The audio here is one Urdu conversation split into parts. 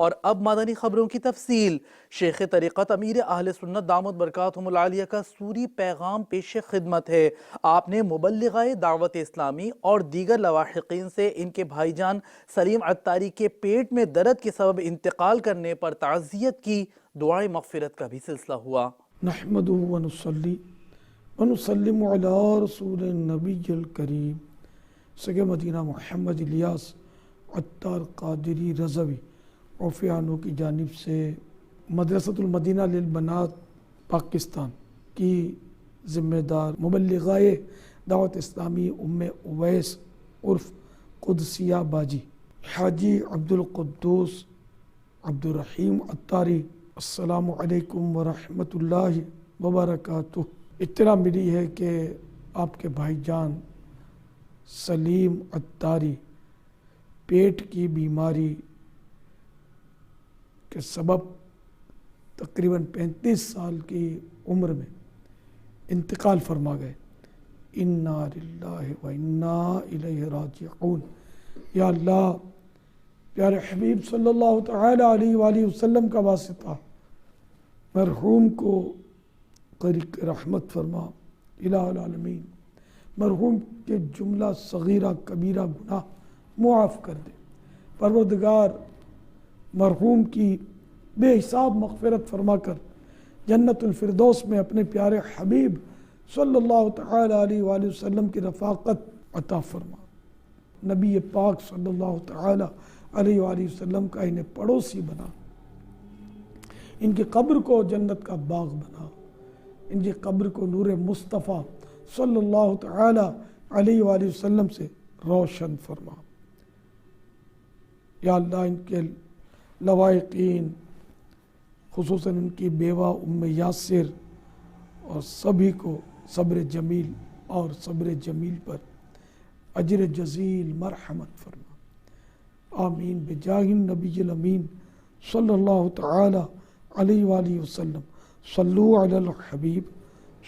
اور اب مدنی خبروں کی تفصیل۔ شیخ طریقت امیر اہل سنت دامت برکاتہم العالیہ کا سوری پیغام پیش خدمت ہے۔ آپ نے مبلغہ دعوت اسلامی اور دیگر لواحقین سے ان کے بھائی جان سلیم عطاری کے پیٹ میں درد کے سبب انتقال کرنے پر تعزیت کی، دعائے مغفرت کا بھی سلسلہ ہوا۔ نحمدہ ونصلی ونسلم علی رسول النبی الکریم سگے مدینہ محمد الیاس عطار قادری رضوی عوفیانو کی جانب سے مدرسۃ المدینہ للبنات پاکستان کی ذمہ دار مبلغہ دعوت اسلامی ام اویس عرف قدسیہ باجی حاجی عبدالقدوس عبدالرحیم عطاری، السلام علیکم ورحمۃ اللہ وبرکاتہ۔ اطلاع ملی ہے کہ آپ کے بھائی جان سلیم عطاری پیٹ کی بیماری کے سبب تقریباً 35 سال کی عمر میں انتقال فرما گئے۔ انا للہ و انا الیہ راجعون۔ یا اللہ، پیارے حبیب صلی اللہ تعالی علیہ وآلہ وسلم کا واسطہ مرحوم کو قریب رحمت فرما الہ العالمین۔ مرحوم کے جملہ صغیرہ کبیرہ گناہ معاف کر دے۔ پروردگار مرحوم کی بے حساب مغفرت فرما کر جنت الفردوس میں اپنے پیارے حبیب صلی اللہ تعالی علیہ وآلہ وسلم کی رفاقت عطا فرما۔ نبی پاک صلی اللہ تعالی علیہ وآلہ وسلم کا انہیں پڑوسی بنا، ان کی قبر کو جنت کا باغ بنا، ان کی قبر کو نور مصطفیٰ صلی اللہ تعالی علیہ وآلہ وسلم سے روشن فرما۔ یا اللہ، ان کے لوائقین خصوصاً ان کی بیوہ ام یاسر اور سبھی کو صبر جمیل اور صبر جمیل پر اجر جزیل مرحمت فرما۔ آمین بجاہ النبی الامین صلی اللہ تعالی علیہ وآلہ وسلم۔ صلو علی الحبیب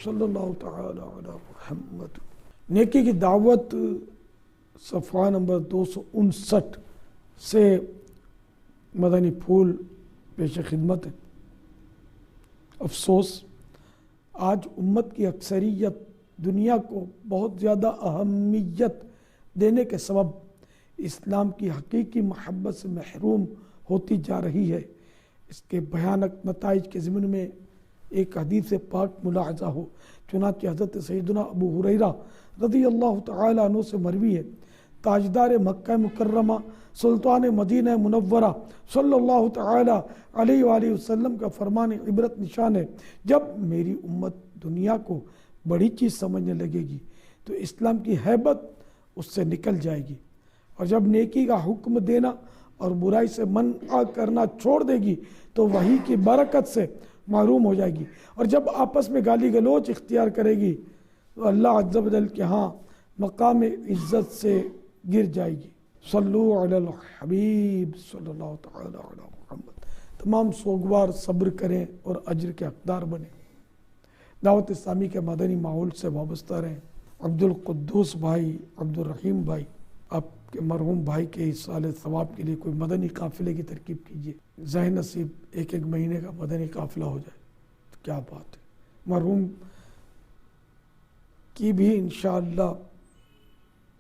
صلی اللہ تعالی علی محمد۔ نیکی کی دعوت صفحہ نمبر 259 سے مدنی پھول پیش خدمت ہے۔ افسوس، آج امت کی اکثریت دنیا کو بہت زیادہ اہمیت دینے کے سبب اسلام کی حقیقی محبت سے محروم ہوتی جا رہی ہے۔ اس کے بھیانک نتائج کے ضمن میں ایک حدیث پاک ملاحظہ ہو، چنانچہ حضرت سیدنا ابو ہریرہ رضی اللہ تعالی عنہ سے مروی ہے، تاجدار مکہ مکرمہ سلطان مدینہ منورہ صلی اللہ تعالی علیہ وآلہ وسلم کا فرمان عبرت نشان ہے، جب میری امت دنیا کو بڑی چیز سمجھنے لگے گی تو اسلام کی ہیبت اس سے نکل جائے گی، اور جب نیکی کا حکم دینا اور برائی سے منع کرنا چھوڑ دے گی تو وحی کی برکت سے محروم ہو جائے گی، اور جب آپس میں گالی گلوچ اختیار کرے گی تو اللہ عز و جل کے ہاں مقام عزت سے گر جائے گی۔ صلو علی الحبیب صلی اللہ تعالی علی محمد۔ تمام سوگوار صبر کریں اور اجر کے حقدار بنیں۔ دعوت اسلامی کے مدنی ماحول سے وابستہ رہیں۔ عبدالقدوس بھائی، عبدالرحیم بھائی، آپ کے مرحوم بھائی کے ایصال ثواب کے لیے کوئی مدنی قافلے کی ترکیب کیجیے۔ ذہن نصیب ایک مہینے کا مدنی قافلہ ہو جائے تو کیا بات ہے۔ مرحوم کی بھی انشاءاللہ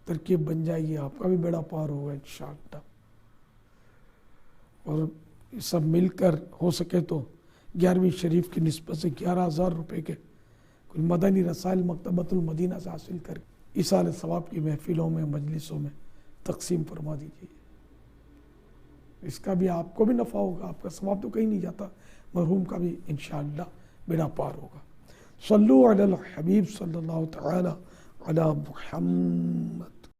ترکیب بن جائے گی، آپ کا بھی بیڑا پار ہوگا انشاءاللہ۔ اور سب مل کر ہو سکے تو 11ویں شریف کی نسبت سے 11,000 روپے کے کوئی مدنی رسائل مکتبۃ المدینہ سے حاصل کر ایصال ثواب کی محفلوں میں، مجلسوں میں تقسیم فرما دیجیے۔ اس کا بھی آپ کو بھی نفع ہوگا، آپ کا ثواب تو کہیں نہیں جاتا، مرحوم کا بھی انشاءاللہ بیڑا پار ہوگا۔ صلو علی الحبیب صلی اللہ تعالی علی محمد۔